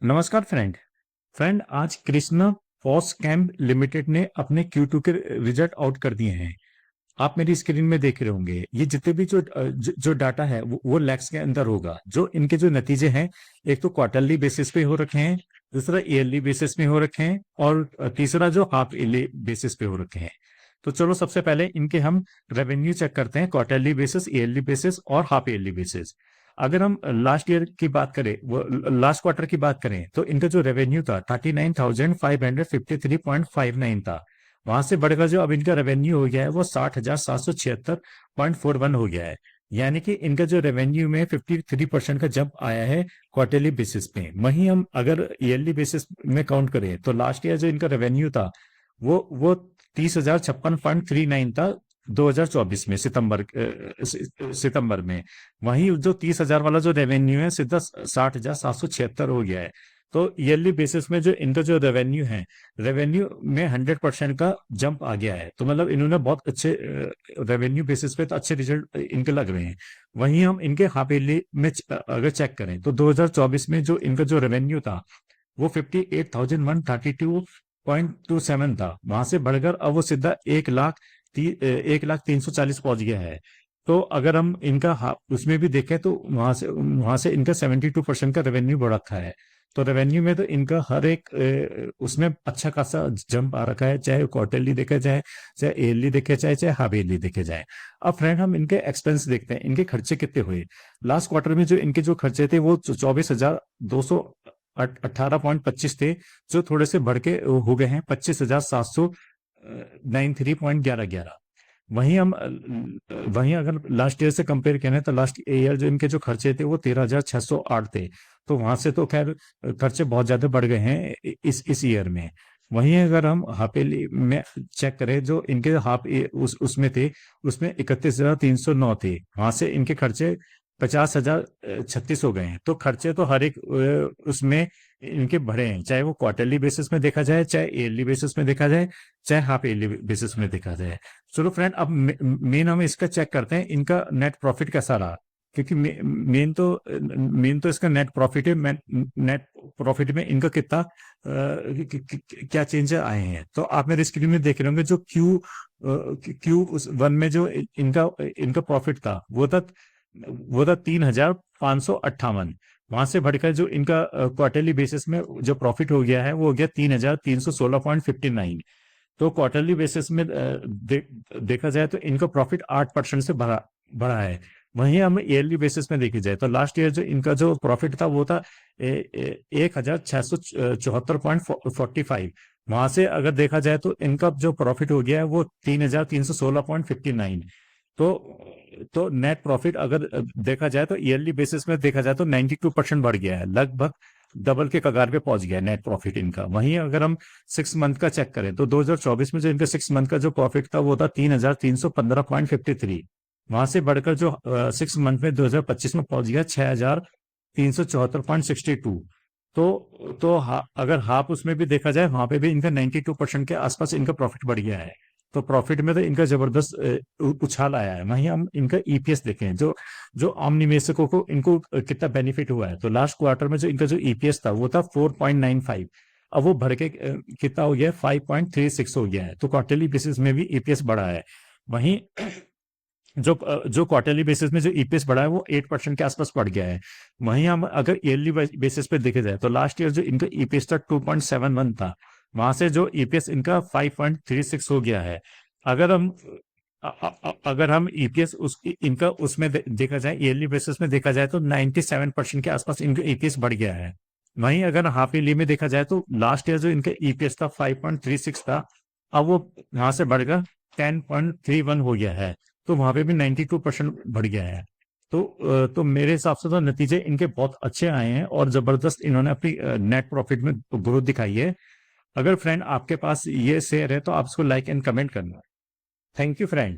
नमस्कार फ्रेंड आज Krishna FOSS camp limited ने अपने Q2 के रिजल्ट आउट कर दिए हैं। आप मेरी स्क्रीन में देख रहे होंगे। ये जितने भी जो डाटा है वो लैक्स के अंदर होगा। जो इनके जो नतीजे हैं, एक तो क्वार्टरली बेसिस पे हो रखे हैं, दूसरा ईयरली बेसिस पे हो रखे हैं, और तीसरा जो हाफ ईयरली बेसिस पे हो रखे हैं। तो चलो सबसे पहले इनके हम रेवेन्यू चेक करते हैं, क्वार्टरली बेसिस, ईयरली बेसिस और हाफ ईयरली बेसिस। अगर हम लास्ट ईयर की बात करें, वो लास्ट क्वार्टर की बात करें, तो इनका जो रेवेन्यू था 39,553.59 था। वहां से बढ़कर जो अब इनका रेवेन्यू हो गया है वो 60,776.41 हो गया है। यानी कि इनका जो रेवेन्यू में 53% का जंप आया है क्वार्टरली बेसिस पे। वहीं हम अगर ईयरली बेसिस में काउंट करें तो लास्ट ईयर जो इनका रेवेन्यू था वो 30,056.39 था 2024 में, सितंबर में। वहीं जो 30,000 वाला जो रेवेन्यू है सीधा 60,776 हो गया है। तो ईयरली बेसिस में जो इनका जो रेवेन्यू है, रेवेन्यू में 100% का जंप आ गया है। तो मतलब इन्होंने बहुत अच्छे रेवेन्यू बेसिस पे तो अच्छे रिजल्ट इनके लग रहे हैं। वहीं हम इनके हाफ ईयरली में अगर चेक करें तो 2024 में जो इनका जो रेवेन्यू था वो 58,132.27 था। वहां से बढ़कर अब वो सीधा 1,03,40 पहुंच गया है। तो अगर हम इनका उसमें भी देखें तो वहां से इनका 72% का रेवेन्यू बढ़ रखा है। तो रेवेन्यू में तो इनका हर एक उसमें अच्छा खासा जंप आ रखा है, चाहे क्वार्टरली देखा जाए, चाहे ईयरली देखे जाए, चाहे हाफ ईयरली देखे जाए। अब फ्रेंड हम इनके एक्सपेंस देखते हैं, इनके खर्चे कितने हुए। लास्ट क्वार्टर में जो इनके जो खर्चे थे वो 24,218.25 थे, जो थोड़े से बढ़ के हो गए हैं 25,793.1111। वहीं अगर लास्ट ईयर से कंपेयर करें तो लास्ट ईयर जो इनके जो खर्चे थे वो 13,608 थे। तो वहां से तो खैर खर्चे बहुत ज्यादा बढ़ गए हैं इस ईयर में। वहीं अगर हम हाफ ईयरली में चेक करें, जो इनके हाफ उसमें थे, उसमें 31,309 थे। वहां से इनके खर्चे 50,036 हो गए हैं। तो खर्चे तो हर एक उसमें इनके बढ़े हैं, चाहे वो क्वार्टरली बेसिस में देखा जाए, चाहे ईयरली बेसिस में देखा जाए, चाहे हाफ ईयरली बेसिस में देखा जाए। चलो फ्रेंड, अब मेन हम इसका चेक करते हैं, इनका नेट प्रॉफिट कैसा रहा। क्योंकि मेन तो इसका नेट प्रॉफिट है। नेट प्रॉफिट में इनका कितना क्या चेंज आए हैं, तो आप मेरे स्क्रीन में देख रहे होंगे। जो क्यू उस वन में जो इनका इनका प्रॉफिट था वो था 3,558। वहां से बढ़कर जो इनका क्वार्टरली बेसिस में जो प्रॉफिट हो गया है वो हो गया 3,316.59। तो क्वार्टरली बेसिस में देखा जाए तो इनका प्रॉफिट 8% से बढ़ा बढ़ा है। वहीं हम ईयरली बेसिस में देखी जाए तो लास्ट ईयर जो इनका जो प्रॉफिट था वो था 1,674.45। वहां से अगर देखा जाए तो इनका जो प्रॉफिट हो गया है वो 3,316.59। तो नेट प्रॉफिट अगर देखा जाए तो ईयरली बेसिस में देखा जाए तो 92% बढ़ गया है, लगभग डबल के कगार पे पहुंच गया है नेट प्रॉफिट इनका। वहीं अगर हम 6 मंथ का चेक करें तो 2024 में जो इनका 6 मंथ का जो प्रॉफिट था वो था 3,315.53। वहां से बढ़कर जो 6 मंथ में 2025 में पहुंच गया 6,374.62। अगर हाफ उसमें भी देखा जाए, वहां पे भी इनका 92% के आसपास इनका प्रॉफिट बढ़ गया है। तो प्रॉफिट में तो इनका जबरदस्त उछाल आया है। वहीं हम इनका ईपीएस देखें, जो जो आम निवेशकों को इनको कितना बेनिफिट हुआ है। तो लास्ट क्वार्टर में जो इनका जो ईपीएस था वो था 4.95। अब वो भर के कितना हो गया है, 5.36 हो गया है। तो क्वार्टरली बेसिस में भी ईपीएस बढ़ा है। वहीं जो जो क्वार्टरली बेसिस में जो ईपीएस बढ़ा है वो 8% के आसपास बढ़ गया है। वहीं हम अगर ईयरली बेसिस पे देखे जाए तो लास्ट ईयर जो इनका ईपीएस था 2.71 था। वहां से जो ईपीएस इनका 5.36 हो गया है। अगर हम अगर हम ईपीएस इनका उसमें देखा जाए, ईयरली बेसिस में देखा जाए तो 97% के आसपास इनका ईपीएस बढ़ गया है। वहीं अगर हाफ ईयरली में देखा जाए तो लास्ट ईयर जो इनका ईपीएस था 5.36 था, अब वो यहां से बढ़कर 10.31 हो गया है। तो वहां पे भी 92% बढ़ गया है। तो मेरे हिसाब से तो नतीजे इनके बहुत अच्छे आए हैं और जबरदस्त इन्होंने अपनी नेट प्रॉफिट में ग्रोथ दिखाई है। अगर फ्रेंड आपके पास ये शेयर है तो आप इसको लाइक एंड कमेंट करना। Thank you friend.